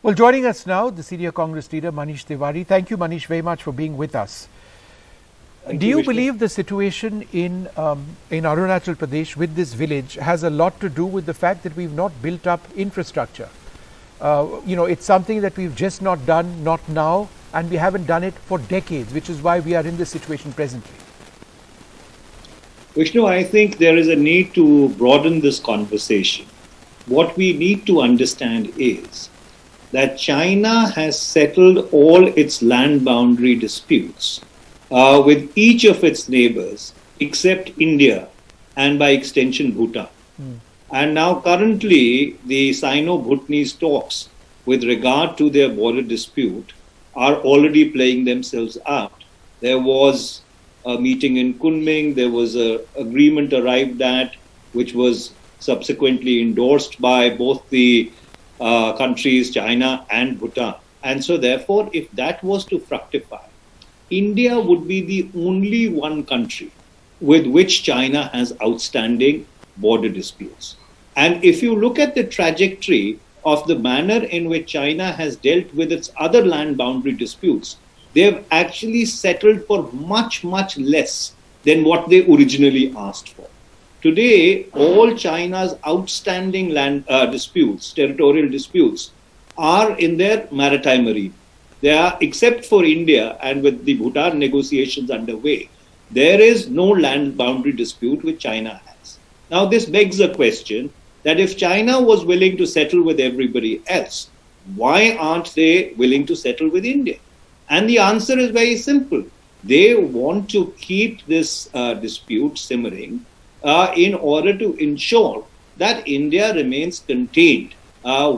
Well, joining us now, the senior Congress leader, Manish Tewari. Thank you, Manish, very much for being with us. Do you believe the situation in Arunachal Pradesh with this village has a lot to do with the fact that we've not built up infrastructure? It's something that we've just not done, not now, and we haven't done it for decades, which is why we are in this situation presently. Vishnu, I think there is a need to broaden this conversation. What we need to understand is that China has settled all its land boundary disputes with each of its neighbors except India and by extension Bhutan. And now currently the Sino-Bhutanese talks with regard to their border dispute are already playing themselves out. There was a meeting in Kunming, there was an agreement arrived at which was subsequently endorsed by both the countries, China and Bhutan. And so therefore, if that was to fructify, India would be the only one country with which China has outstanding border disputes. And if you look at the trajectory of the manner in which China has dealt with its other land boundary disputes, they have actually settled for much, much less than what they originally asked for. Today, all China's outstanding land disputes, territorial disputes, are in their maritime arena. They are, except for India and with the Bhutan negotiations underway, there is no land boundary dispute which China has. Now, this begs a question that if China was willing to settle with everybody else, why aren't they willing to settle with India? And the answer is very simple. They want to keep this dispute simmering in order to ensure that India remains contained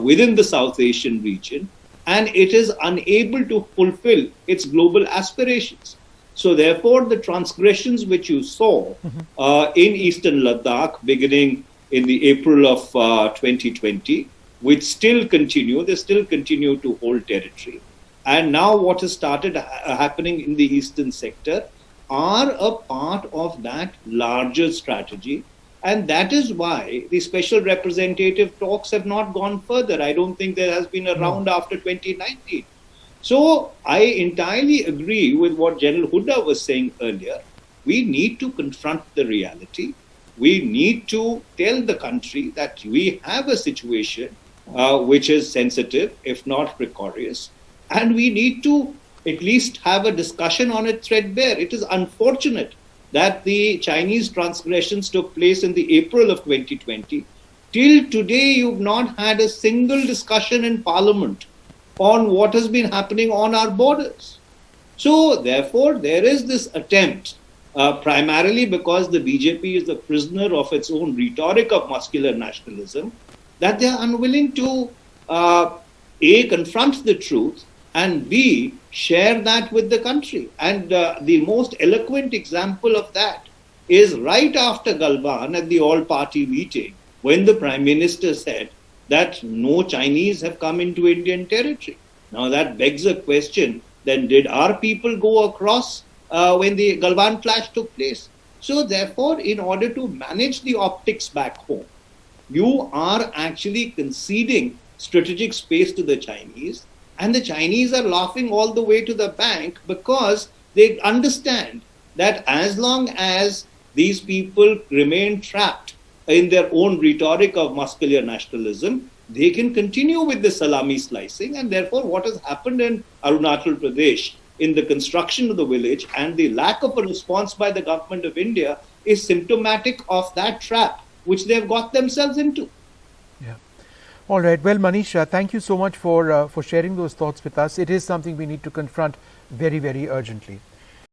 within the South Asian region and it is unable to fulfill its global aspirations. So therefore, the transgressions which you saw in Eastern Ladakh beginning in the April of 2020, which still continue, they still continue to hold territory. And now what has started happening in the eastern sector are a part of that larger strategy. And that is why the special representative talks have not gone further. I don't think there has been a round after 2019. So I entirely agree with what General Huda was saying earlier. We need to confront the reality. We need to tell the country that we have a situation which is sensitive, if not precarious. And we need to at least have a discussion on it threadbare. It is unfortunate that the Chinese transgressions took place in the April of 2020. Till today, you've not had a single discussion in Parliament on what has been happening on our borders. So therefore, there is this attempt, primarily because the BJP is a prisoner of its own rhetoric of muscular nationalism, that they are unwilling to A, confront the truth, and B, share that with the country. And the most eloquent example of that is right after Galwan at the all-party meeting, when the Prime Minister said that no Chinese have come into Indian territory. Now that begs a question, then did our people go across when the Galwan clash took place? So therefore, in order to manage the optics back home, you are actually conceding strategic space to the Chinese. And the Chinese are laughing all the way to the bank because they understand that as long as these people remain trapped in their own rhetoric of muscular nationalism, they can continue with the salami slicing. And therefore, what has happened in Arunachal Pradesh in the construction of the village and the lack of a response by the government of India is symptomatic of that trap which they have got themselves into. Yeah. All right. Well, Manish, thank you so much for sharing those thoughts with us. It is something we need to confront very, very urgently.